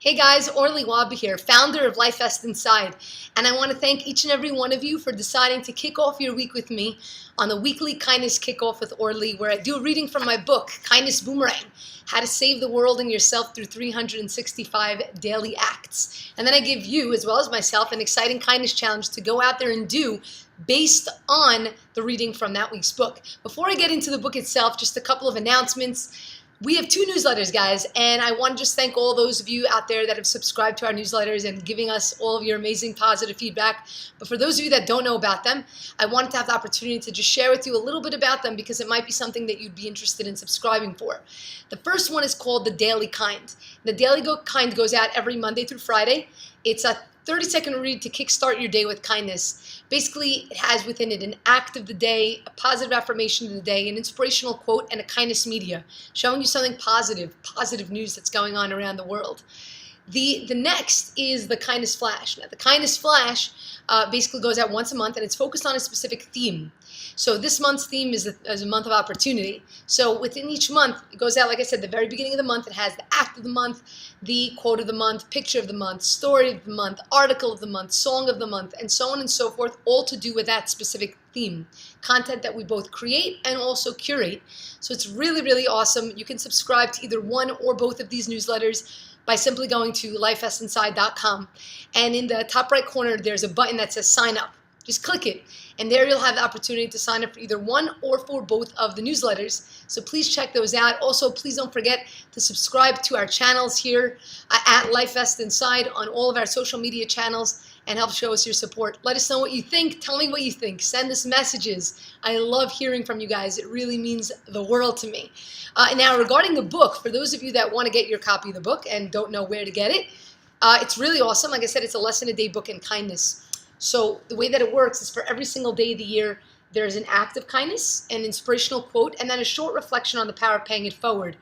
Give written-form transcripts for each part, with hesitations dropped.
Hey guys, Orly here, founder of LifeVestInside, and I want to thank each and every one of you for deciding to kick off your week with me on the weekly Kindness Kickoff with Orly, where I do a reading from my book, Kindness Boomerang, How to Save the World and Yourself Through 365 Daily Acts. And then I give you, as well as myself, an exciting kindness challenge to go out there and do based on the reading from that week's book. Before I get into the book itself, just a couple of announcements. We have 2 newsletters, guys, and I want to just thank all those of you out there that have subscribed to our newsletters and giving us all of your amazing positive feedback. But for those of you that don't know about them, I wanted to have the opportunity to just share with you a little bit about them because it might be something that you'd be interested in subscribing for. The first one is called The Daily Kind. The Daily Kind goes out every Monday through Friday. It's a 30-second read to kickstart your day with kindness. Basically, it has within it an act of the day, a positive affirmation of the day, an inspirational quote, and a kindness media, showing you something positive news that's going on around the world. The next is the Kindness Flash. Now, the Kindness Flash basically goes out once a month, and it's focused on a specific theme. So this month's theme is a month of opportunity. So within each month, it goes out, like I said, the very beginning of the month. It has the act of the month, the quote of the month, picture of the month, story of the month, article of the month, song of the month, and so on and so forth, all to do with that specific theme. Content that we both create and also curate. So it's really, really awesome. You can subscribe to either one or both of these newsletters by simply going to LifeVestInside.com. And in the top right corner, there's a button that says sign up. Just click it, and there you'll have the opportunity to sign up for either one or for both of the newsletters. So please check those out. Also, please don't forget to subscribe to our channels here at LifeVestInside on all of our social media channels and help show us your support. Let us know what you think. Tell me what you think. Send us messages. I love hearing from you guys. It really means the world to me. Now, regarding the book, for those of you that want to get your copy of the book and don't know where to get it, it's really awesome. Like I said, it's a lesson-a-day book in kindness. So the way that it works is for every single day of the year, there's an act of kindness, an inspirational quote, and then a short reflection on the power of paying it forward.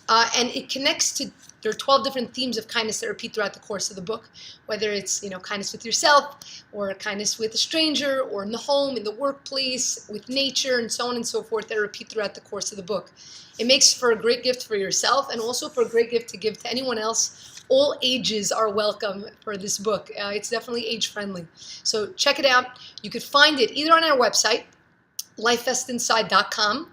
And it connects to, there are 12 different themes of kindness that repeat throughout the course of the book, whether it's, kindness with yourself, or kindness with a stranger, or in the home, in the workplace, with nature, and so on and so forth that repeat throughout the course of the book. It makes for a great gift for yourself and also for a great gift to give to anyone else. All ages are welcome for this book. It's definitely age-friendly. So check it out. You could find it either on our website, LifeVestInside.com,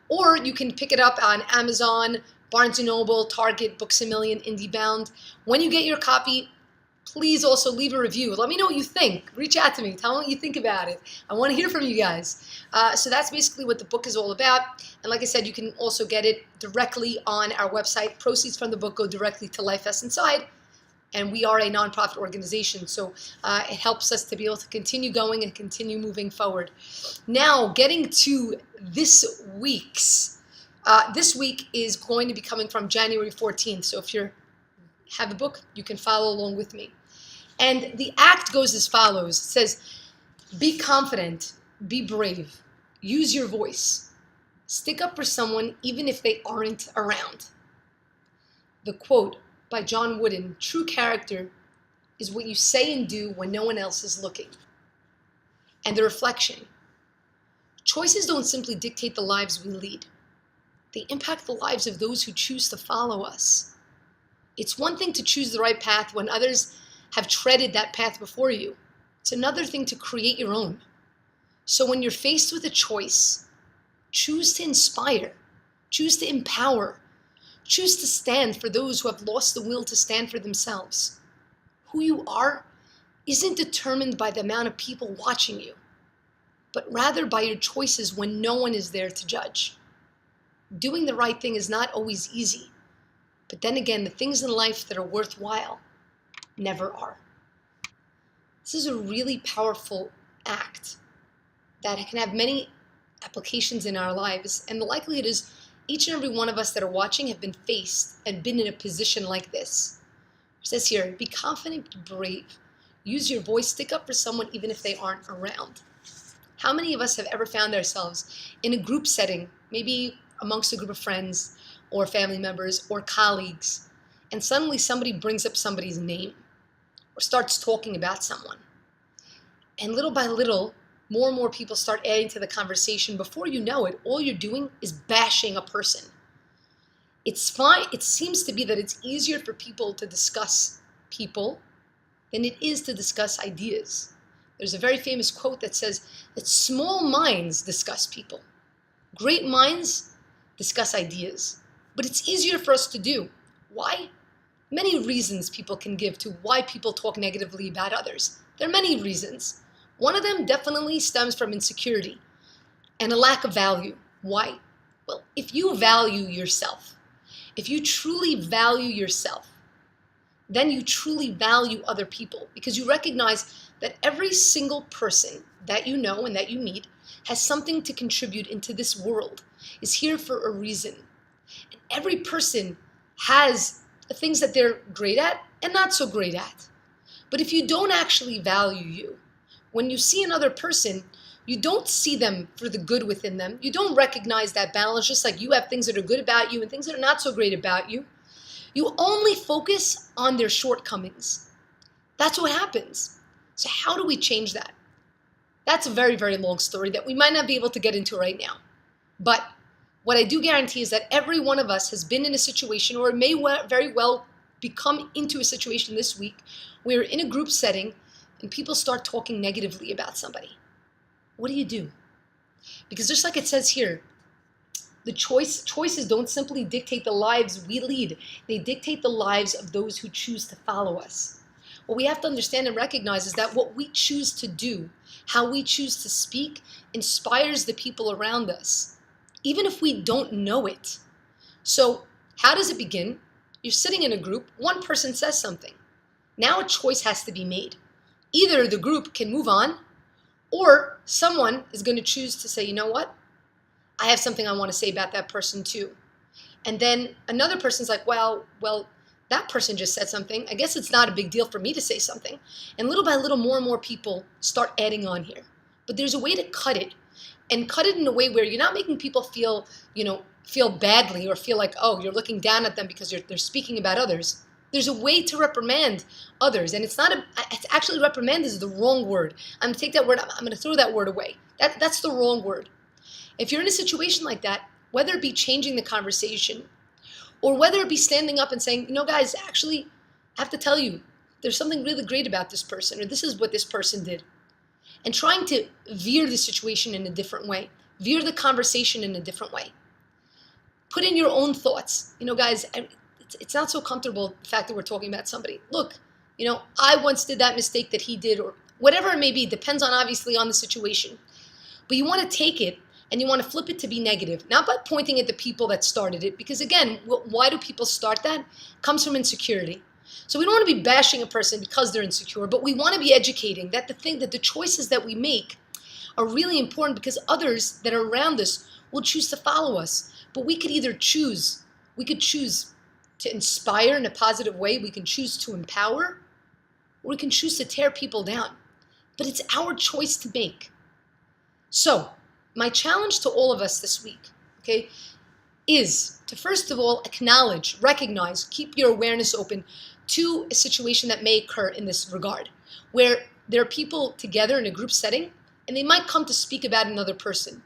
or you can pick it up on Amazon, Barnes & Noble, Target, Books A Million, IndieBound. When you get your copy, please also leave a review. Let me know what you think. Reach out to me. Tell me what you think about it. I want to hear from you guys. So that's basically what the book is all about. And like I said, you can also get it directly on our website. Proceeds from the book go directly to LifeVestInside. And we are a nonprofit organization, so it helps us to be able to continue going and continue moving forward. Now, getting to this week's. This week is going to be coming from January 14th. So if you have the book, you can follow along with me. And the act goes as follows. It says, be confident, be brave, use your voice, stick up for someone even if they aren't around. The quote by John Wooden, true character is what you say and do when no one else is looking. And the reflection, choices don't simply dictate the lives we lead. They impact the lives of those who choose to follow us. It's one thing to choose the right path when others have treaded that path before you. It's another thing to create your own. So when you're faced with a choice, choose to inspire, choose to empower, choose to stand for those who have lost the will to stand for themselves. Who you are isn't determined by the amount of people watching you, but rather by your choices when no one is there to judge. Doing the right thing is not always easy. But then again, the things in life that are worthwhile never are. This is a really powerful act that can have many applications in our lives. And the likelihood is each and every one of us that are watching have been faced and been in a position like this. It says here, be confident, be brave. Use your voice, stick up for someone even if they aren't around. How many of us have ever found ourselves in a group setting, maybe amongst a group of friends, or family members, or colleagues, and suddenly somebody brings up somebody's name, or starts talking about someone. And little by little, more and more people start adding to the conversation. Before you know it, all you're doing is bashing a person. it's fine. It seems to be that it's easier for people to discuss people than it is to discuss ideas. There's a very famous quote that says that small minds discuss people. Great minds discuss ideas. But it's easier for us to do. Why? Many reasons people can give to why people talk negatively about others. There are many reasons. One of them definitely stems from insecurity and a lack of value. Why? Well, if you value yourself, if you truly value yourself, then you truly value other people because you recognize that every single person that you know and that you meet has something to contribute into this world, is here for a reason. And every person has things that they're great at and not so great at. But if you don't actually value you, when you see another person, you don't see them for the good within them. You don't recognize that balance, just like you have things that are good about you and things that are not so great about you. You only focus on their shortcomings. That's what happens. So how do we change that? That's a very, very long story that we might not be able to get into right now. But what I do guarantee is that every one of us has been in a situation, or may very well become into a situation this week, where in a group setting and people start talking negatively about somebody. What do? Because just like it says here, the choices don't simply dictate the lives we lead. They dictate the lives of those who choose to follow us. What we have to understand and recognize is that what we choose to do, how we choose to speak, inspires the people around us, even if we don't know it. So how does it begin? You're sitting in a group, one person says something. Now a choice has to be made. Either the group can move on, or someone is going to choose to say, you know what? I have something I want to say about that person too. And then another person's like, well, that person just said something. I guess it's not a big deal for me to say something. And little by little, more and more people start adding on here. But there's a way to cut it, and cut it in a way where you're not making people feel badly or feel like, oh, you're looking down at them because they're speaking about others. There's a way to reprimand others, and it's actually reprimand is the wrong word. I'm going to take that word, I'm going to throw that word away. That's the wrong word. If you're in a situation like that, whether it be changing the conversation or whether it be standing up and saying, guys, actually, I have to tell you, there's something really great about this person, or this is what this person did. And trying to veer the situation in a different way, veer the conversation in a different way. Put in your own thoughts. Guys, it's not so comfortable, the fact that we're talking about somebody. Look, I once did that mistake that he did, or whatever it may be, depends on, obviously, on the situation. But you want to take it and you want to flip it to be negative, not by pointing at the people that started it, because again, why do people start that? It comes from insecurity. So we don't want to be bashing a person because they're insecure, but we want to be educating that the choices that we make are really important, because others that are around us will choose to follow us. But we could either choose to inspire in a positive way, we can choose to empower, or we can choose to tear people down. But it's our choice to make. So my challenge to all of us this week, okay, is to first of all acknowledge, recognize, keep your awareness open to a situation that may occur in this regard, where there are people together in a group setting and they might come to speak about another person.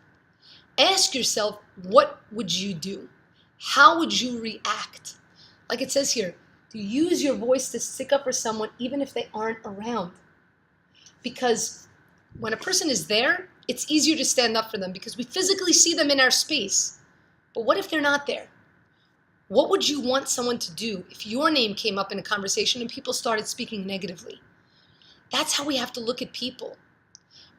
Ask yourself, what would you do? How would you react? Like it says here, to use your voice to stick up for someone even if they aren't around. Because when a person is there, it's easier to stand up for them because we physically see them in our space. But what if they're not there? What would you want someone to do if your name came up in a conversation and people started speaking negatively? That's how we have to look at people.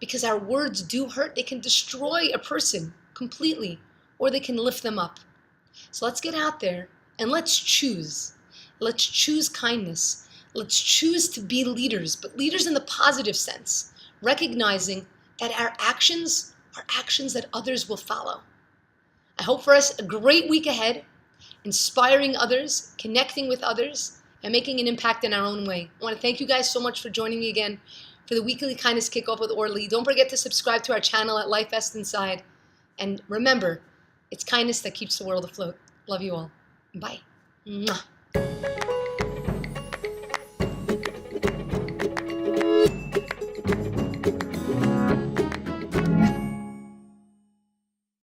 Because our words do hurt. They can destroy a person completely, or they can lift them up. So let's get out there and let's choose. Let's choose kindness. Let's choose to be leaders, but leaders in the positive sense, recognizing that our actions are actions that others will follow. I hope for us a great week ahead, inspiring others, connecting with others, and making an impact in our own way. I want to thank you guys so much for joining me again for the weekly Kindness Kickoff with Orly. Don't forget to subscribe to our channel at LifeVestInside. And remember, it's kindness that keeps the world afloat. Love you all. Bye. Mwah.